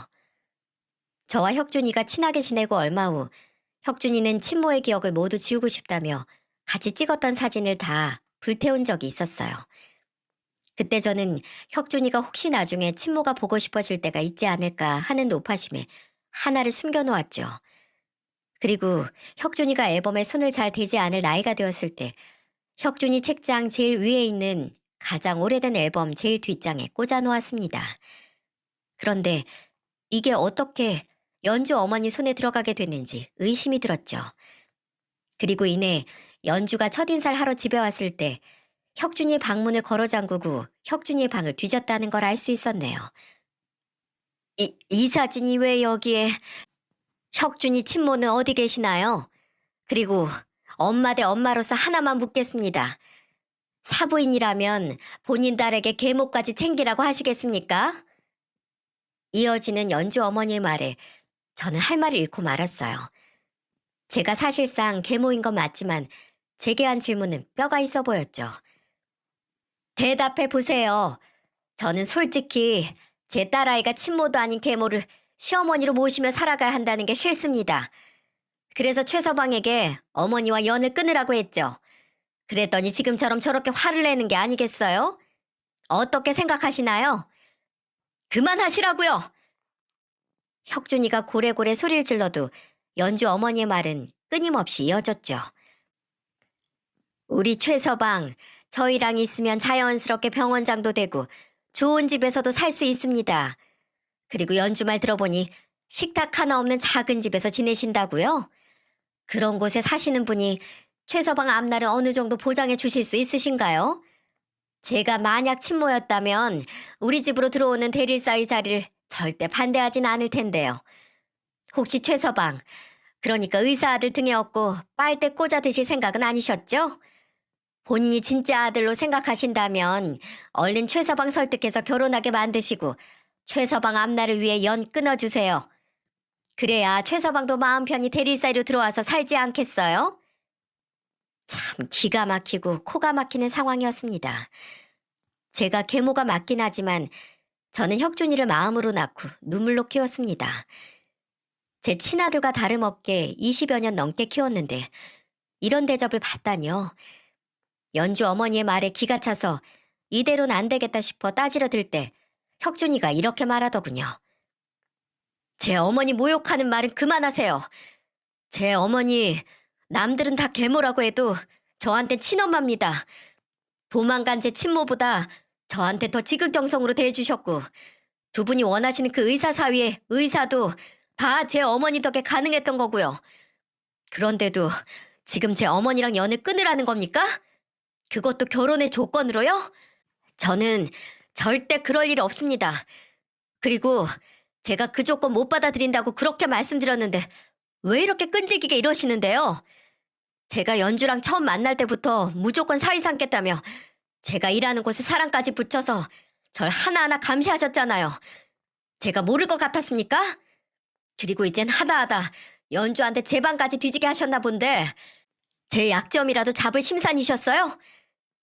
Speaker 1: 저와 혁준이가 친하게 지내고 얼마 후 혁준이는 친모의 기억을 모두 지우고 싶다며 같이 찍었던 사진을 다 불태운 적이 있었어요. 그때 저는 혁준이가 혹시 나중에 친모가 보고 싶어질 때가 있지 않을까 하는 노파심에 하나를 숨겨놓았죠. 그리고 혁준이가 앨범에 손을 잘 대지 않을 나이가 되었을 때 혁준이 책장 제일 위에 있는 가장 오래된 앨범 제일 뒷장에 꽂아 놓았습니다. 그런데 이게 어떻게 연주 어머니 손에 들어가게 됐는지 의심이 들었죠. 그리고 이내 연주가 첫인사를 하러 집에 왔을 때 혁준이의 방문을 걸어 잠그고 혁준이의 방을 뒤졌다는 걸 알 수 있었네요. 이 사진이 왜 여기에? 혁준이 친모는 어디 계시나요? 그리고 엄마 대 엄마로서 하나만 묻겠습니다. 사부인이라면 본인 딸에게 계모까지 챙기라고 하시겠습니까? 이어지는 연주 어머니의 말에 저는 할 말을 잃고 말았어요. 제가 사실상 계모인 건 맞지만 제게 한 질문은 뼈가 있어 보였죠. 대답해 보세요. 저는 솔직히 제 딸아이가 친모도 아닌 계모를 시어머니로 모시며 살아가야 한다는 게 싫습니다. 그래서 최서방에게 어머니와 연을 끊으라고 했죠. 그랬더니 지금처럼 저렇게 화를 내는 게 아니겠어요? 어떻게 생각하시나요? 그만하시라고요! 혁준이가 고래고래 소리를 질러도 연주 어머니의 말은 끊임없이 이어졌죠. 우리 최서방, 저희랑 있으면 자연스럽게 병원장도 되고 좋은 집에서도 살 수 있습니다. 그리고 연주 말 들어보니 식탁 하나 없는 작은 집에서 지내신다고요? 그런 곳에 사시는 분이 최서방 앞날은 어느 정도 보장해 주실 수 있으신가요? 제가 만약 친모였다면 우리 집으로 들어오는 대릴사위 자리를 절대 반대하진 않을 텐데요. 혹시 최서방, 그러니까 의사 아들 등에 업고 빨대 꽂아 드실 생각은 아니셨죠? 본인이 진짜 아들로 생각하신다면 얼른 최서방 설득해서 결혼하게 만드시고 최서방 앞날을 위해 연 끊어주세요. 그래야 최서방도 마음 편히 대릴사위로 들어와서 살지 않겠어요? 참 기가 막히고 코가 막히는 상황이었습니다. 제가 계모가 맞긴 하지만 저는 혁준이를 마음으로 낳고 눈물로 키웠습니다. 제 친아들과 다름없게 20여 년 넘게 키웠는데 이런 대접을 받다니요. 연주 어머니의 말에 기가 차서 이대로는 안 되겠다 싶어 따지러 들 때 혁준이가 이렇게 말하더군요. 제 어머니 모욕하는 말은 그만하세요. 제 어머니 남들은 다 계모라고 해도 저한텐 친엄마입니다. 도망간 제 친모보다 저한테 더 지극정성으로 대해주셨고 두 분이 원하시는 그 의사 사위의 의사도 다 제 어머니 덕에 가능했던 거고요. 그런데도 지금 제 어머니랑 연을 끊으라는 겁니까? 그것도 결혼의 조건으로요? 저는 절대 그럴 일 없습니다. 그리고 제가 그 조건 못 받아들인다고 그렇게 말씀드렸는데 왜 이렇게 끈질기게 이러시는데요? 제가 연주랑 처음 만날 때부터 무조건 사위 삼겠다며 제가 일하는 곳에 사람까지 붙여서 절 하나하나 감시하셨잖아요. 제가 모를 것 같았습니까? 그리고 이젠 하다하다 연주한테 제 방까지 뒤지게 하셨나 본데 제 약점이라도 잡을 심산이셨어요?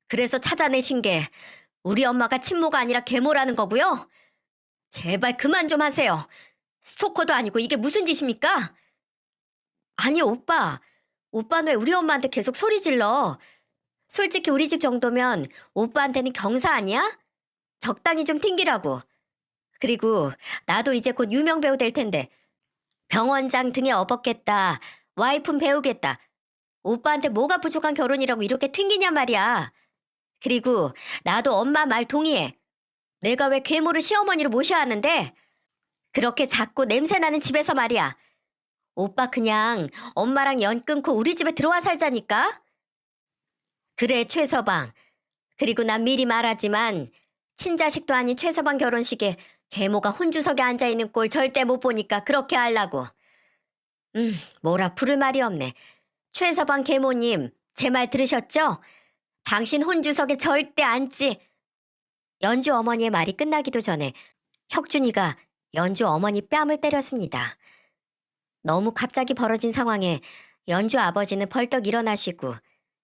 Speaker 1: 그래서 찾아내신 게 우리 엄마가 친모가 아니라 계모라는 거고요. 제발 그만 좀 하세요. 스토커도 아니고 이게 무슨 짓입니까? 아니 오빠. 오빠는 왜 우리 엄마한테 계속 소리 질러? 솔직히 우리 집 정도면 오빠한테는 경사 아니야? 적당히 좀 튕기라고. 그리고 나도 이제 곧 유명 배우 될 텐데 병원장 등에 업었겠다. 와이프는 배우겠다. 오빠한테 뭐가 부족한 결혼이라고 이렇게 튕기냐 말이야. 그리고 나도 엄마 말 동의해. 내가 왜 괴물을 시어머니로 모셔야 하는데? 그렇게 작고 냄새나는 집에서 말이야. 오빠 그냥 엄마랑 연 끊고 우리 집에 들어와 살자니까? 그래 최서방. 그리고 난 미리 말하지만 친자식도 아닌 최서방 결혼식에 계모가 혼주석에 앉아있는 꼴 절대 못 보니까 그렇게 하려고. 뭐라 부를 말이 없네. 최서방 계모님, 제 말 들으셨죠? 당신 혼주석에 절대 앉지. 연주 어머니의 말이 끝나기도 전에 혁준이가 연주 어머니 뺨을 때렸습니다. 너무 갑자기 벌어진 상황에 연주 아버지는 벌떡 일어나시고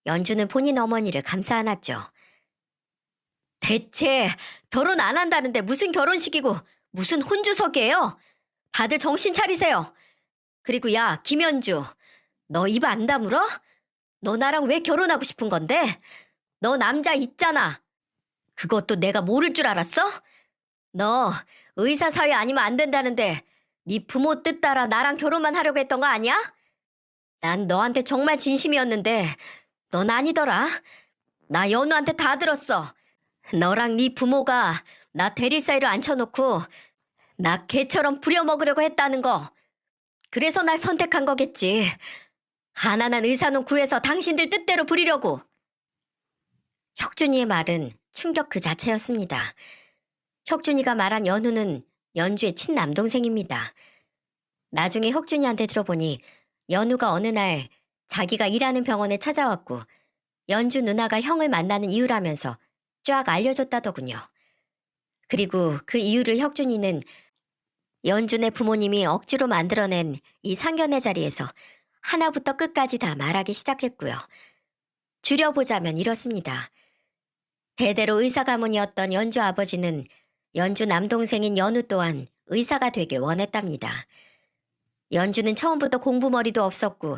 Speaker 1: 연주는 본인 어머니를 감싸 안았죠. 대체 결혼 안 한다는데 무슨 결혼식이고 무슨 혼주석이에요? 다들 정신 차리세요. 그리고 야, 김연주, 너 입 안 다물어? 너 나랑 왜 결혼하고 싶은 건데? 너 남자 있잖아. 그것도 내가 모를 줄 알았어? 너 의사 사위 아니면 안 된다는데 네 부모 뜻 따라 나랑 결혼만 하려고 했던 거 아니야? 난 너한테 정말 진심이었는데 넌 아니더라. 나 연우한테 다 들었어. 너랑 네 부모가 나 대리 사이로 앉혀놓고 나 개처럼 부려먹으려고 했다는 거. 그래서 날 선택한 거겠지. 가난한 의사는 구해서 당신들 뜻대로 부리려고. 혁준이의 말은 충격 그 자체였습니다. 혁준이가 말한 연우는 연주의 친남동생입니다. 나중에 혁준이한테 들어보니 연우가 어느 날 자기가 일하는 병원에 찾아왔고 연주 누나가 형을 만나는 이유라면서 쫙 알려줬다더군요. 그리고 그 이유를 혁준이는 연준의 부모님이 억지로 만들어낸 이 상견례 자리에서 하나부터 끝까지 다 말하기 시작했고요. 줄여보자면 이렇습니다. 대대로 의사 가문이었던 연주 아버지는 연주 남동생인 연우 또한 의사가 되길 원했답니다. 연주는 처음부터 공부머리도 없었고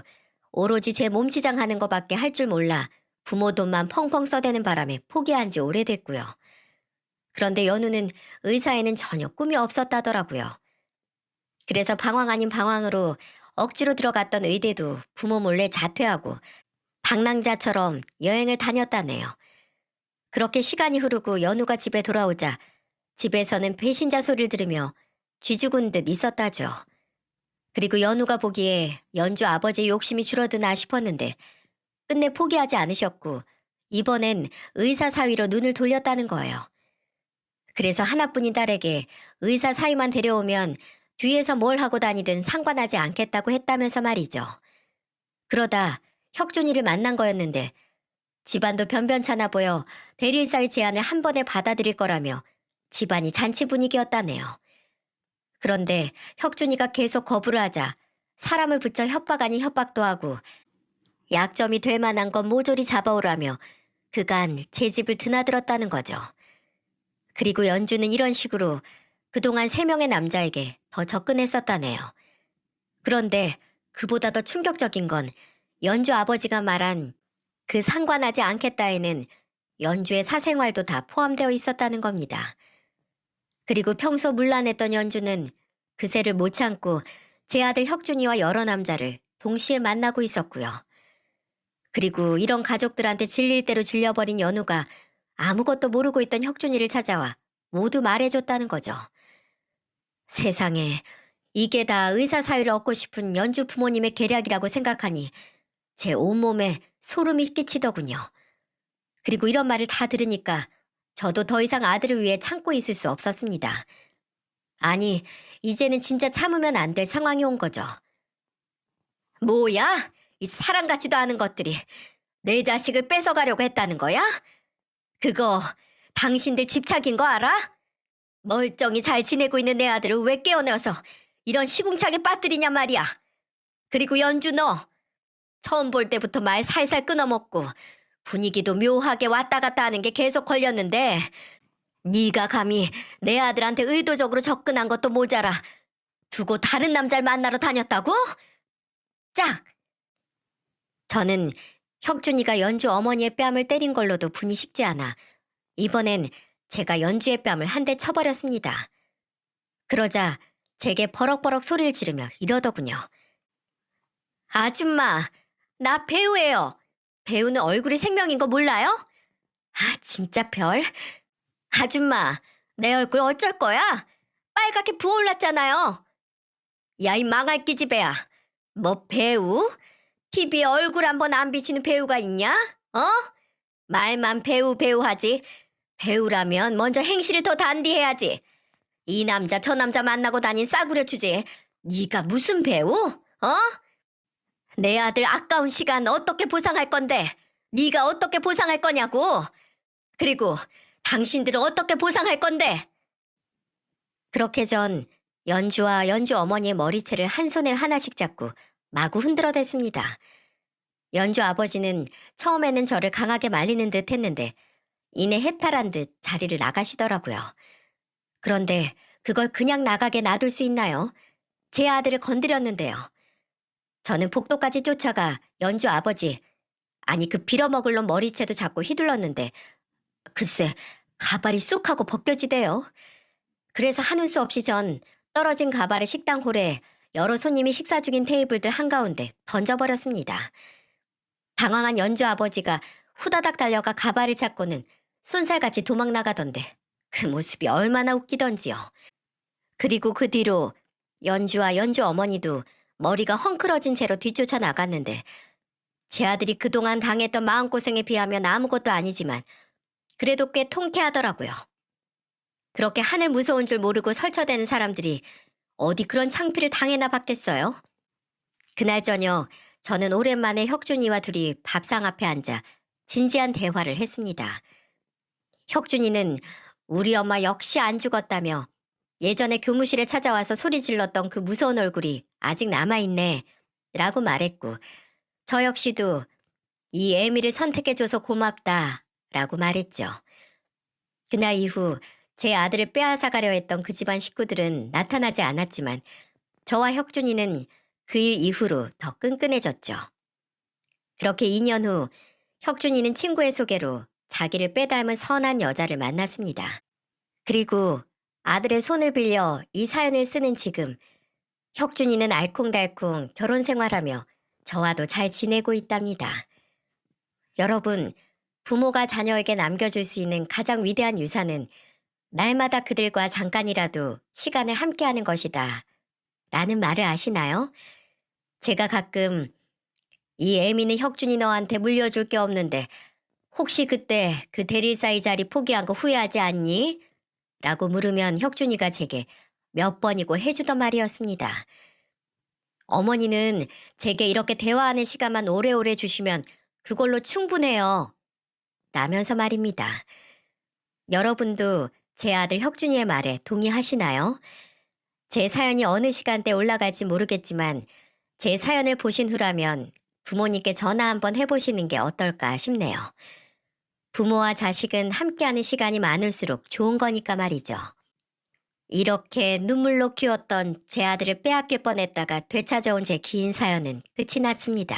Speaker 1: 오로지 제 몸치장하는 것밖에 할 줄 몰라 부모 돈만 펑펑 써대는 바람에 포기한 지 오래됐고요. 그런데 연우는 의사에는 전혀 꿈이 없었다더라고요. 그래서 방황 아닌 방황으로 억지로 들어갔던 의대도 부모 몰래 자퇴하고 방랑자처럼 여행을 다녔다네요. 그렇게 시간이 흐르고 연우가 집에 돌아오자 집에서는 배신자 소리를 들으며 쥐 죽은 듯 있었다죠. 그리고 연우가 보기에 연주 아버지의 욕심이 줄어드나 싶었는데 끝내 포기하지 않으셨고 이번엔 의사 사위로 눈을 돌렸다는 거예요. 그래서 하나뿐인 딸에게 의사 사위만 데려오면 뒤에서 뭘 하고 다니든 상관하지 않겠다고 했다면서 말이죠. 그러다 혁준이를 만난 거였는데 집안도 변변찮아 보여 대릴사의 제안을 한 번에 받아들일 거라며 집안이 잔치 분위기였다네요. 그런데 혁준이가 계속 거부를 하자 사람을 붙여 협박 아닌 협박도 하고 약점이 될 만한 건 모조리 잡아오라며 그간 제 집을 드나들었다는 거죠. 그리고 연주는 이런 식으로 그동안 3명의 남자에게 더 접근했었다네요. 그런데 그보다 더 충격적인 건 연주 아버지가 말한 그 상관하지 않겠다에는 연주의 사생활도 다 포함되어 있었다는 겁니다. 그리고 평소 문란했던 연주는 그새를 못 참고 제 아들 혁준이와 여러 남자를 동시에 만나고 있었고요. 그리고 이런 가족들한테 질릴 대로 질려버린 연우가 아무것도 모르고 있던 혁준이를 찾아와 모두 말해줬다는 거죠. 세상에, 이게 다 의사 사위를 얻고 싶은 연주 부모님의 계략이라고 생각하니 제 온몸에 소름이 끼치더군요. 그리고 이런 말을 다 들으니까 저도 더 이상 아들을 위해 참고 있을 수 없었습니다. 아니, 이제는 진짜 참으면 안 될 상황이 온 거죠. 뭐야? 이 사람 같지도 않은 것들이 내 자식을 뺏어가려고 했다는 거야? 그거 당신들 집착인 거 알아? 멀쩡히 잘 지내고 있는 내 아들을 왜 깨어내어서 이런 시궁창에 빠뜨리냐 말이야. 그리고 연주 너 처음 볼 때부터 말 살살 끊어먹고 분위기도 묘하게 왔다 갔다 하는 게 계속 걸렸는데 네가 감히 내 아들한테 의도적으로 접근한 것도 모자라 두고 다른 남자를 만나러 다녔다고? 짝! 저는 혁준이가 연주 어머니의 뺨을 때린 걸로도 분이 식지 않아 이번엔 제가 연주의 뺨을 한 대 쳐버렸습니다. 그러자 제게 버럭버럭 소리를 지르며 이러더군요. 아줌마, 나 배우예요. 배우는 얼굴이 생명인 거 몰라요? 아, 진짜 별. 아줌마, 내 얼굴 어쩔 거야? 빨갛게 부어올랐잖아요. 야, 이 망할 기집애야. 뭐 배우? TV에 얼굴 한번 안 비치는 배우가 있냐? 어? 말만 배우 하지. 배우라면 먼저 행실을 더 단디해야지. 이 남자 저 남자 만나고 다닌 싸구려 주제에 네가 무슨 배우? 어? 내 아들 아까운 시간 어떻게 보상할 건데? 네가 어떻게 보상할 거냐고? 그리고 당신들은 어떻게 보상할 건데? 그렇게 전 연주와 연주 어머니의 머리채를 한 손에 하나씩 잡고 마구 흔들어댔습니다. 연주 아버지는 처음에는 저를 강하게 말리는 듯 했는데 이내 해탈한 듯 자리를 나가시더라고요. 그런데 그걸 그냥 나가게 놔둘 수 있나요? 제 아들을 건드렸는데요. 저는 복도까지 쫓아가 연주 아버지, 아니 그 빌어먹을 놈 머리채도 잡고 휘둘렀는데 글쎄 가발이 쑥 하고 벗겨지대요. 그래서 하는 수 없이 전 떨어진 가발을 식당 홀에 여러 손님이 식사 중인 테이블들 한가운데 던져버렸습니다. 당황한 연주 아버지가 후다닥 달려가 가발을 찾고는 쏜살같이 도망 나가던데 그 모습이 얼마나 웃기던지요. 그리고 그 뒤로 연주와 연주 어머니도 머리가 헝클어진 채로 뒤쫓아 나갔는데 제 아들이 그동안 당했던 마음고생에 비하면 아무것도 아니지만 그래도 꽤 통쾌하더라고요. 그렇게 하늘 무서운 줄 모르고 설쳐대는 사람들이 어디 그런 창피를 당해나 봤겠어요? 그날 저녁 저는 오랜만에 혁준이와 둘이 밥상 앞에 앉아 진지한 대화를 했습니다. 혁준이는 우리 엄마 역시 안 죽었다며 예전에 교무실에 찾아와서 소리 질렀던 그 무서운 얼굴이 아직 남아있네 라고 말했고 저 역시도 이 애미를 선택해줘서 고맙다 라고 말했죠. 그날 이후 제 아들을 빼앗아가려 했던 그 집안 식구들은 나타나지 않았지만 저와 혁준이는 그 일 이후로 더 끈끈해졌죠. 그렇게 2년 후 혁준이는 친구의 소개로 자기를 빼닮은 선한 여자를 만났습니다. 그리고 아들의 손을 빌려 이 사연을 쓰는 지금 혁준이는 알콩달콩 결혼 생활하며 저와도 잘 지내고 있답니다. 여러분, 부모가 자녀에게 남겨줄 수 있는 가장 위대한 유산은 날마다 그들과 잠깐이라도 시간을 함께하는 것이다. 라는 말을 아시나요? 제가 가끔 이 애미는 혁준이 너한테 물려줄 게 없는데 혹시 그때 그 대릴사이 자리 포기한 거 후회하지 않니? 라고 물으면 혁준이가 제게 몇 번이고 해주던 말이었습니다. 어머니는 제게 이렇게 대화하는 시간만 오래오래 주시면 그걸로 충분해요. 라면서 말입니다. 여러분도 제 아들 혁준이의 말에 동의하시나요? 제 사연이 어느 시간대 올라갈지 모르겠지만 제 사연을 보신 후라면 부모님께 전화 한번 해보시는 게 어떨까 싶네요. 부모와 자식은 함께하는 시간이 많을수록 좋은 거니까 말이죠. 이렇게 눈물로 키웠던 제 아들을 빼앗길 뻔했다가 되찾아온 제 긴 사연은 끝이 났습니다.